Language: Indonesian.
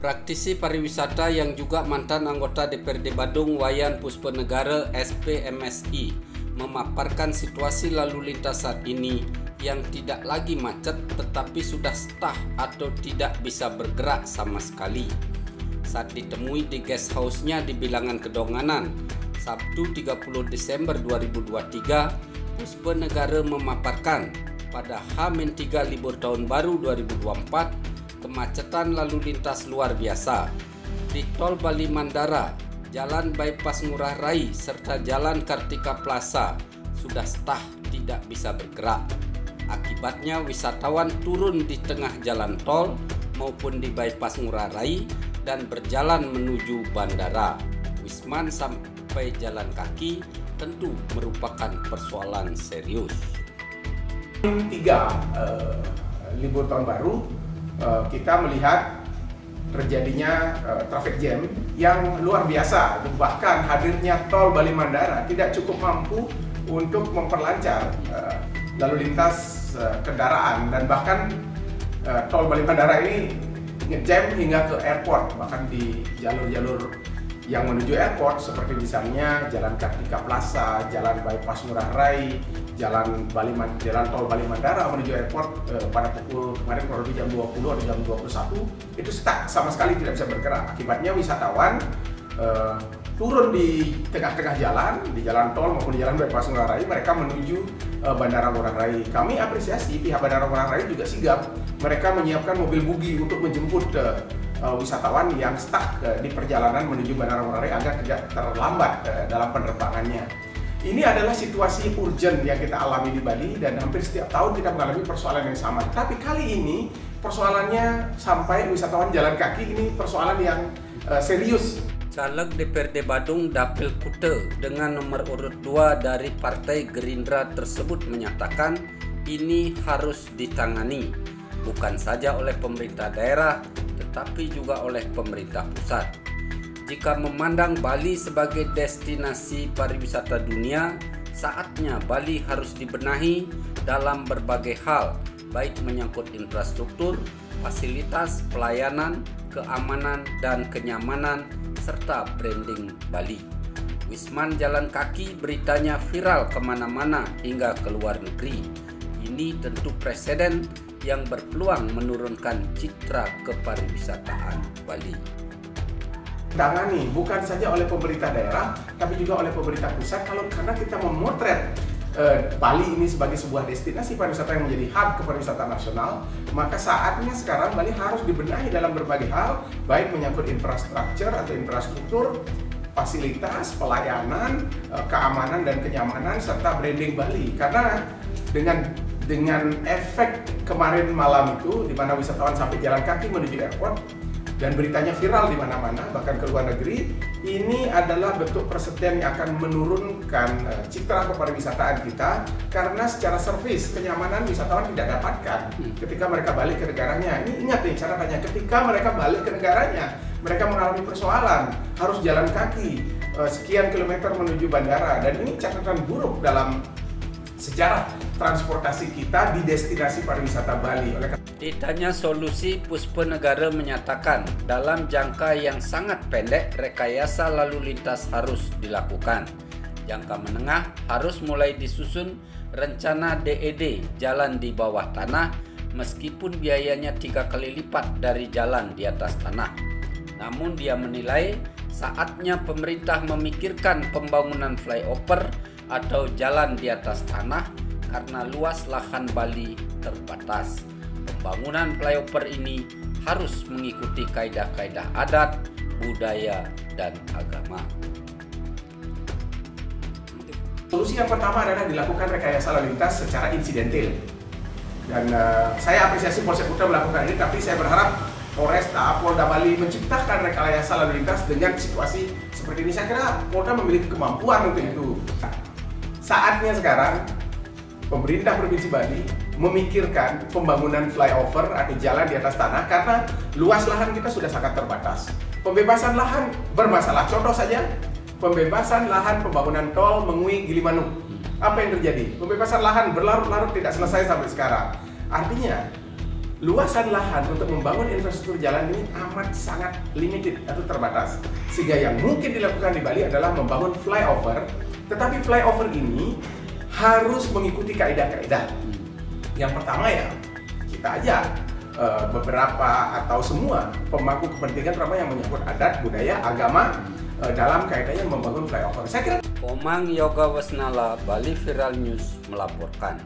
Praktisi pariwisata yang juga mantan anggota DPRD Badung Wayan Puspanegara SPMSI memaparkan situasi lalu lintas saat ini yang tidak lagi macet tetapi sudah stuck atau tidak bisa bergerak sama sekali. Saat ditemui di guest house-nya di Bilangan Kedonganan, Sabtu 30 Desember 2023, Puspanegara memaparkan pada H-3 libur tahun baru 2024, kemacetan lalu lintas luar biasa di Tol Bali Mandara, Jalan Bypass Ngurah Rai, serta Jalan Kartika Plaza sudah stuck tidak bisa bergerak. Akibatnya wisatawan turun di tengah jalan tol maupun di Bypass Ngurah Rai dan berjalan menuju bandara. Wisman sampai jalan kaki tentu merupakan persoalan serius. 3 libur tahun baru kita melihat terjadinya traffic jam yang luar biasa, bahkan hadirnya tol Bali Mandara tidak cukup mampu untuk memperlancar lalu lintas kendaraan, dan bahkan tol Bali Mandara ini ngejam hingga ke airport, bahkan di jalur-jalur yang menuju airport seperti misalnya Jalan Kartika Plaza, Jalan Bypass Ngurah Rai, Jalan Tol Bali Mandara menuju airport pada pukul kemarin kurang lebih jam 20 atau jam 21 itu stuck, sama sekali tidak bisa bergerak. Akibatnya wisatawan turun di tengah-tengah jalan, di jalan tol maupun di Jalan Bypass Ngurah Rai, mereka menuju Bandara Ngurah Rai. Kami apresiasi pihak Bandara Ngurah Rai juga sigap, mereka menyiapkan mobil bugi untuk menjemput wisatawan yang stuck di perjalanan menuju Bandara Ngurah Rai agar tidak terlambat dalam penerbangannya. Ini adalah situasi urgent yang kita alami di Bali, dan hampir setiap tahun kita mengalami persoalan yang sama. Tapi kali ini persoalannya sampai wisatawan jalan kaki, ini persoalan yang serius. Caleg DPRD Badung Dapil Kute dengan nomor urut 2 dari Partai Gerindra tersebut menyatakan ini harus ditangani bukan saja oleh pemerintah daerah tetapi juga oleh pemerintah pusat. Jika memandang Bali sebagai destinasi pariwisata dunia, saatnya Bali harus dibenahi dalam berbagai hal, baik menyangkut infrastruktur, fasilitas, pelayanan, keamanan, dan kenyamanan, serta branding Bali. Wisman jalan kaki beritanya viral kemana-mana hingga ke luar negeri. Ini tentu presiden yang berpeluang menurunkan citra kepariwisataan Bali. Tangani bukan saja oleh pemerintah daerah, tapi juga oleh pemerintah pusat. Karena kita memotret Bali ini sebagai sebuah destinasi pariwisata yang menjadi hub kepariwisataan nasional, maka saatnya sekarang Bali harus dibenahi dalam berbagai hal, baik menyangkut infrastruktur, fasilitas, pelayanan, keamanan dan kenyamanan, serta branding Bali. Karena dengan efek kemarin malam itu, di mana wisatawan sampai jalan kaki menuju airport dan beritanya viral di mana-mana, bahkan ke luar negeri, ini adalah bentuk persediaan yang akan menurunkan citra kepariwisataan kita, karena secara servis kenyamanan wisatawan tidak dapatkan ketika mereka balik ke negaranya. Ini ingat nih catatannya, ketika mereka balik ke negaranya, mereka mengalami persoalan harus jalan kaki sekian kilometer menuju bandara, dan ini catatan buruk dalam sejarah transportasi kita di destinasi pariwisata Bali. Ditanya solusi, Puspanegara menyatakan dalam jangka yang sangat pendek rekayasa lalu lintas harus dilakukan. Jangka menengah harus mulai disusun rencana DED, jalan di bawah tanah, meskipun biayanya 3 kali lipat dari jalan di atas tanah. Namun dia menilai saatnya pemerintah memikirkan pembangunan flyover atau jalan di atas tanah karena luas lahan Bali terbatas. Pembangunan flyover ini harus mengikuti kaidah-kaidah adat, budaya, dan agama. Solusi yang pertama adalah dilakukan rekayasa lalu lintas secara insidentil. Dan saya apresiasi Polsek Kuta melakukan ini, tapi saya berharap Polda Bali menciptakan rekayasa lalu lintas dengan situasi seperti ini. Saya kira Polda memiliki kemampuan untuk itu. Saatnya sekarang pemerintah Provinsi Bali memikirkan pembangunan flyover atau jalan di atas tanah, karena luas lahan kita sudah sangat terbatas. Pembebasan lahan bermasalah. Contoh saja, pembebasan lahan pembangunan tol Mengui Gilimanuk. Apa yang terjadi? Pembebasan lahan berlarut-larut tidak selesai sampai sekarang. Artinya luasan lahan untuk membangun infrastruktur jalan ini amat sangat limited atau terbatas. Sehingga yang mungkin dilakukan di Bali adalah membangun flyover, tetapi flyover ini harus mengikuti kaidah-kaidah. Yang pertama ya, kita aja beberapa atau semua pemangku kepentingan terutama yang menyangkut adat, budaya, agama dalam kaitannya membangun flyover. Saya kira Komang Yoga Wasnala, Bali Viral News melaporkan.